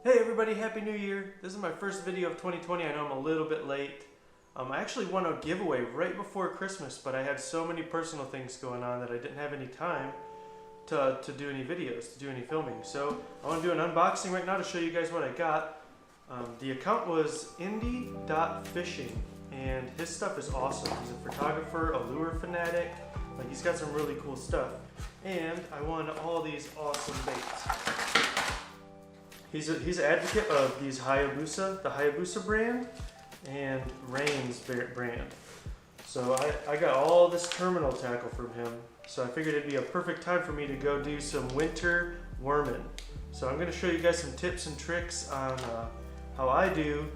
Hey everybody, Happy New Year! This is my first video of 2020. I know I'm a little bit late. I actually won a giveaway right before Christmas, but I had so many personal things going on that I didn't have any time to do any videos, to do any filming. So I want to do an unboxing right now to show you guys what I got. The account was indie.fishing, and his stuff is awesome. He's a photographer, a lure fanatic. Like, he's got some really cool stuff. And I won all these awesome baits. He's an advocate of these Hayabusa, the Hayabusa brand, and Rain's brand. So I got all this terminal tackle from him, so I figured it'd be a perfect time for me to go do some winter worming. So I'm going to show you guys some tips and tricks on how I do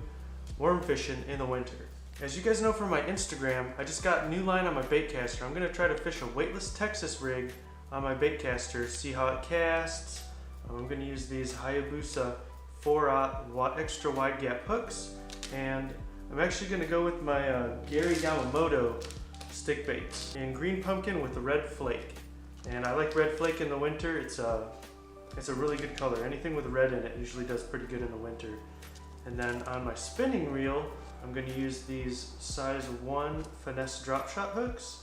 worm fishing in the winter. As you guys know from my Instagram, I just got a new line on my bait caster. I'm going to try to fish a weightless Texas rig on my bait caster, see how it casts. I'm going to use these Hayabusa 4/0 extra wide gap hooks, and I'm actually going to go with my Gary Yamamoto stick baits in green pumpkin with the red flake. And I like red flake in the winter. It's a really good color. Anything with red in it usually does pretty good in the winter. And then on my spinning reel, I'm going to use these size 1 finesse drop shot hooks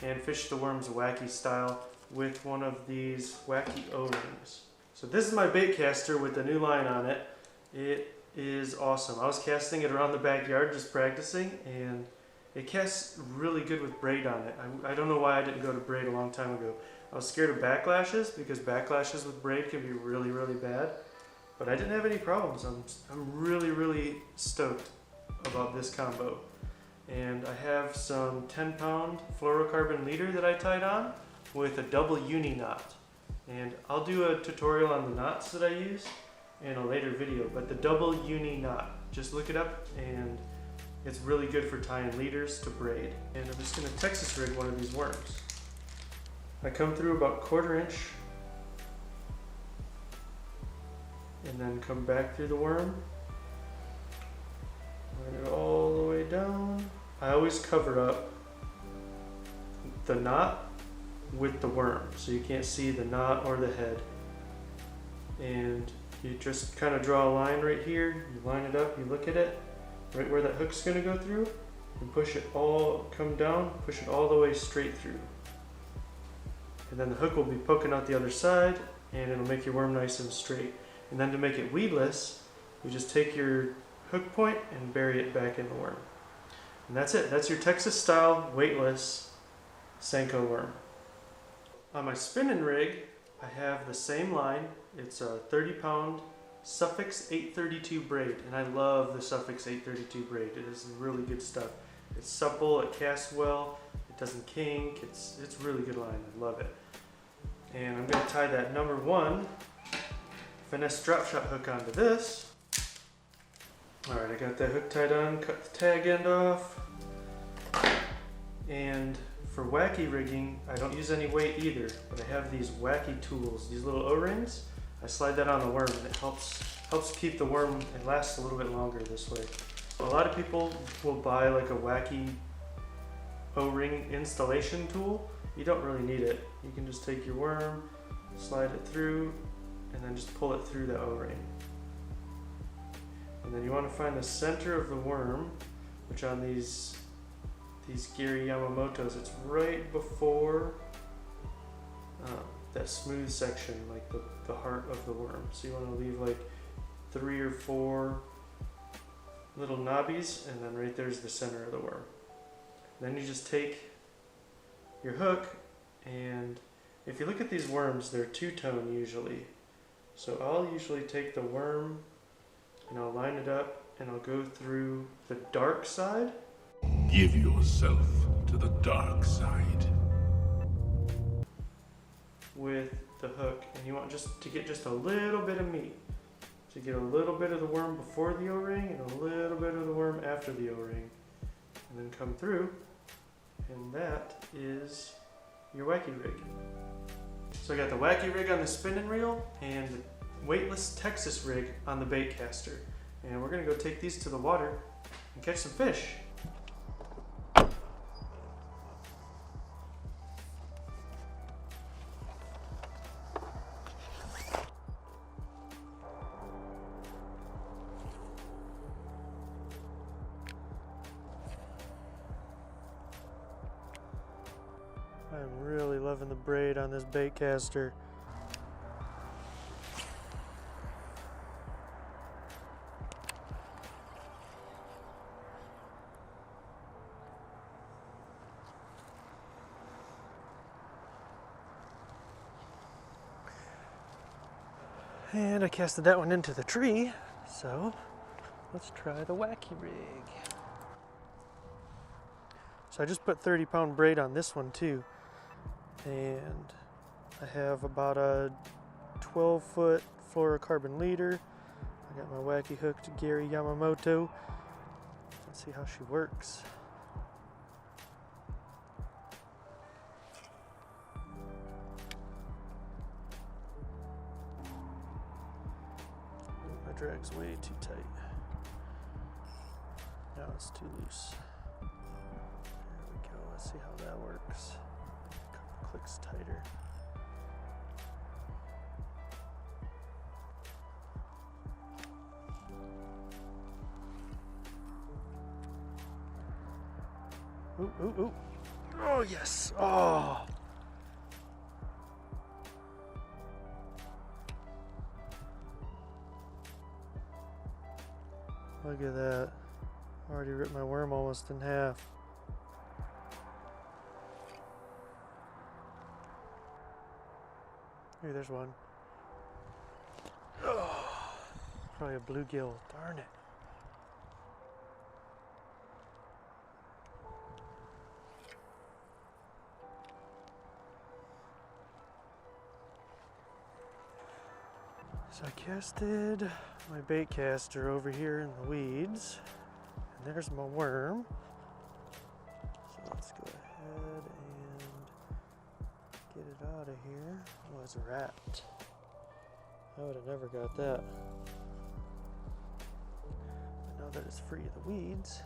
and fish the worms Wacky style with one of these Wacky O-rings. So this is my bait caster with the new line on it. It is awesome. I was casting it around the backyard just practicing, and it casts really good with braid on it. I don't know why I didn't go to braid a long time ago. I was scared of backlashes because backlashes with braid can be really, really bad. But I didn't have any problems. I'm really, really stoked about this combo. And I have some 10-pound fluorocarbon leader that I tied on with a double uni knot. And I'll do a tutorial on the knots that I use in a later video, but the double uni knot, just look it up, and it's really good for tying leaders to braid. And I'm just going to Texas rig one of these worms. I come through about 1/4 inch and then come back through the worm, run it all the way down. I always cover up the knot with the worm, so you can't see the knot or the head. And you just kind of draw a line right here, you line it up, you look at it, right where that hook's going to go through, and push it all, come down, push it all the way straight through. And then the hook will be poking out the other side, and it'll make your worm nice and straight. And then to make it weedless, you just take your hook point and bury it back in the worm. And that's it. That's your Texas style weightless Senko worm. On my spinning rig, I have the same line. It's a 30-pound Suffix 832 braid, and I love the Suffix 832 braid. It is really good stuff. It's supple, it casts well, it doesn't kink, it's really good line. I love it. And I'm going to tie that number 1 finesse drop shot hook onto this. Alright, I got that hook tied on, cut the tag end off. And for Wacky rigging, I don't use any weight either, but I have these Wacky tools, these little O-rings. I slide that on the worm, and it helps keep the worm, it lasts a little bit longer this way. A lot of people will buy like a Wacky O-ring installation tool. You don't really need it. You can just take your worm, slide it through, and then just pull it through the O-ring. And then you want to find the center of the worm, which on these Gary Yamamoto's, it's right before that smooth section, like the heart of the worm. So you want to leave like 3 or 4 little knobbies, and then right there's the center of the worm. Then you just take your hook, and if you look at these worms, they're 2-tone usually. So I'll usually take the worm and I'll line it up, and I'll go through the dark side. Give yourself to the dark side with the hook, and you want to get just a little bit of meat. So you get a little bit of the worm before the O-ring and a little bit of the worm after the O-ring, and then come through, and that is your Wacky rig. So I got the Wacky rig on the spinning reel and the weightless Texas rig on the bait caster, and we're gonna go take these to the water and catch some fish. I'm really loving the braid on this bait caster. And I casted that one into the tree, so let's try the Wacky rig. So I just put 30-pound braid on this one too, and I have about a 12-foot fluorocarbon leader. I got my Wacky hooked Gary Yamamoto. Let's see how she works. My drag's way too tight. Now it's too loose. There we go. Let's see how that works. A couple clicks tighter. Ooh, ooh, ooh. Oh, yes. Oh. Look at that. Already ripped my worm almost in half. Hey, there's one. Oh, probably a bluegill. Darn it. So I casted my bait caster over here in the weeds, and there's my worm. So let's go ahead and get it out of here. Oh, it's a rat. I would have never got that. But now that it's free of the weeds,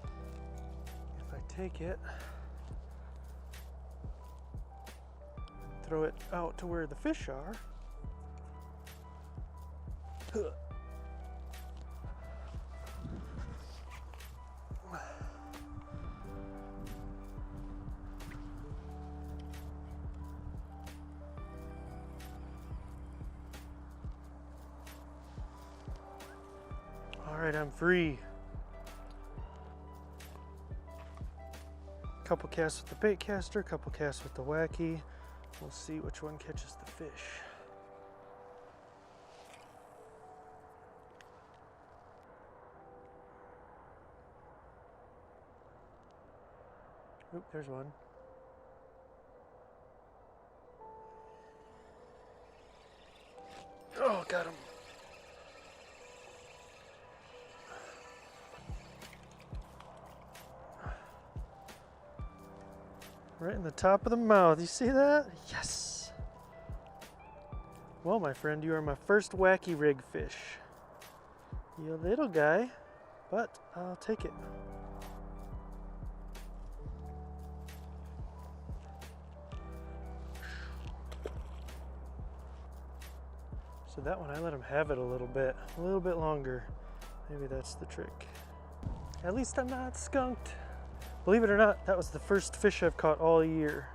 if I take it and throw it out to where the fish are, all right, I'm free. Couple casts with the bait caster, couple casts with the Wacky. We'll see which one catches the fish. Oop, there's one. Oh, got him. Right in the top of the mouth. You see that? Yes. Well, my friend, you are my first Wacky rig fish. You little guy, but I'll take it. So that one, I let him have it a little bit longer. Maybe that's the trick. At least I'm not skunked. Believe it or not, that was the first fish I've caught all year.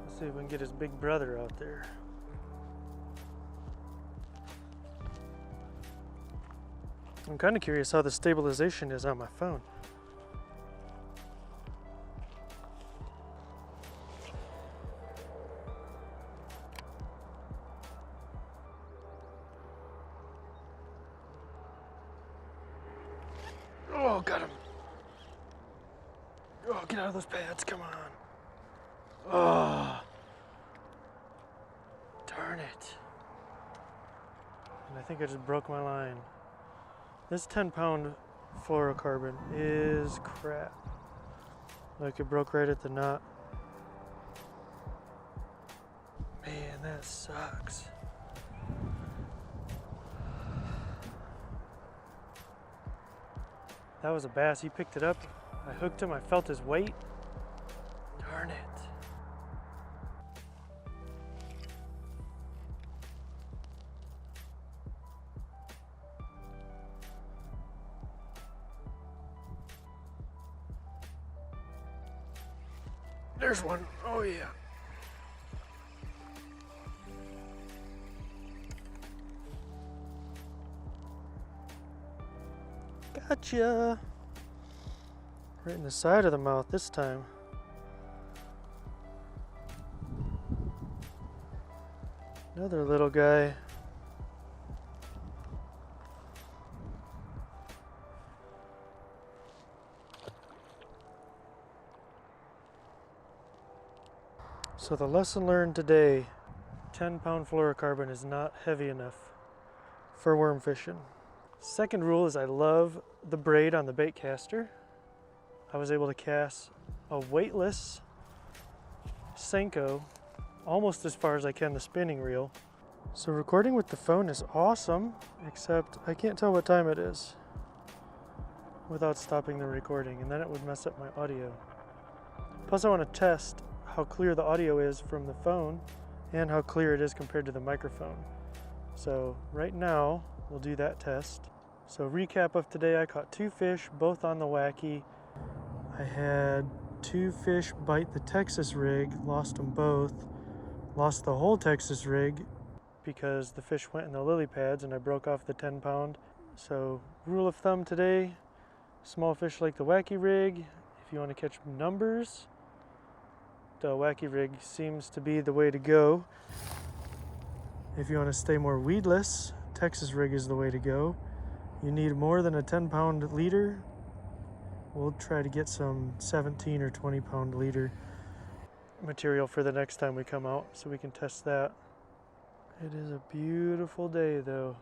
Let's see if we can get his big brother out there. I'm kind of curious how the stabilization is on my phone. Oh, got him. Oh, get out of those pads, come on. Oh, darn it. And I think I just broke my line. This 10-pound fluorocarbon is crap. Like it broke right at the knot. Man, that sucks. That was a bass. He picked it up. I hooked him. I felt his weight. Darn it. There's one. Oh yeah. Gotcha. Right in the side of the mouth this time. Another little guy. So the lesson learned today, 10-pound fluorocarbon is not heavy enough for worm fishing. Second rule is I love the braid on the bait caster. I was able to cast a weightless Senko almost as far as I can the spinning reel. So recording with the phone is awesome, except I can't tell what time it is without stopping the recording, and then it would mess up my audio. Plus I want to test how clear the audio is from the phone and how clear it is compared to the microphone. So right now we'll do that test. So recap of today, I caught 2 fish, both on the Wacky. I had 2 fish bite the Texas rig, lost them both. Lost the whole Texas rig because the fish went in the lily pads and I broke off the 10-pound. So rule of thumb today, small fish like the Wacky rig, if you want to catch numbers, the Wacky rig seems to be the way to go. If you want to stay more weedless, Texas rig is the way to go. You need more than a 10-pound leader. We'll try to get some 17 or 20-pound leader material for the next time we come out so we can test that. It is a beautiful day though.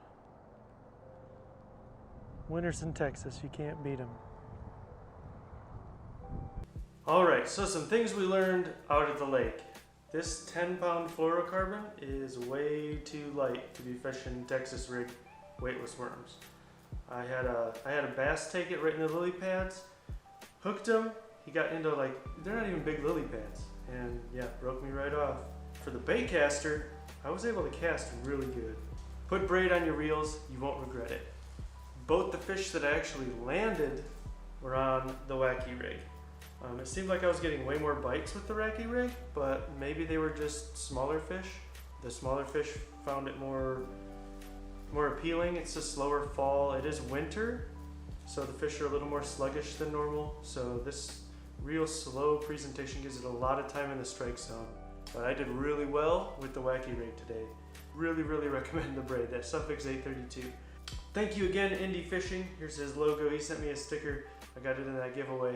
Winters in Texas, you can't beat them. Alright, so some things we learned out at the lake. This 10-pound fluorocarbon is way too light to be fishing Texas rig weightless worms. I had a bass take it right in the lily pads, hooked him, he got into like, they're not even big lily pads, and yeah, broke me right off. For the bait caster, I was able to cast really good. Put braid on your reels, you won't regret it. Both the fish that I actually landed were on the Wacky rig. It seemed like I was getting way more bites with the Wacky rig, but maybe they were just smaller fish. The smaller fish found it more appealing. It's a slower fall. It is winter, so the fish are a little more sluggish than normal. So this real slow presentation gives it a lot of time in the strike zone. But I did really well with the Wacky rig today. Really, really recommend the braid. That Suffix 832. Thank you again, Indie Fishing. Here's his logo. He sent me a sticker. I got it in that giveaway.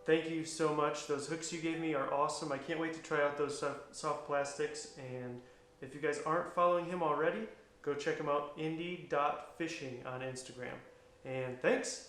Thank you so much. Those hooks you gave me are awesome. I can't wait to try out those soft plastics. And if you guys aren't following him already, go check him out, indie.fishing on Instagram. And thanks.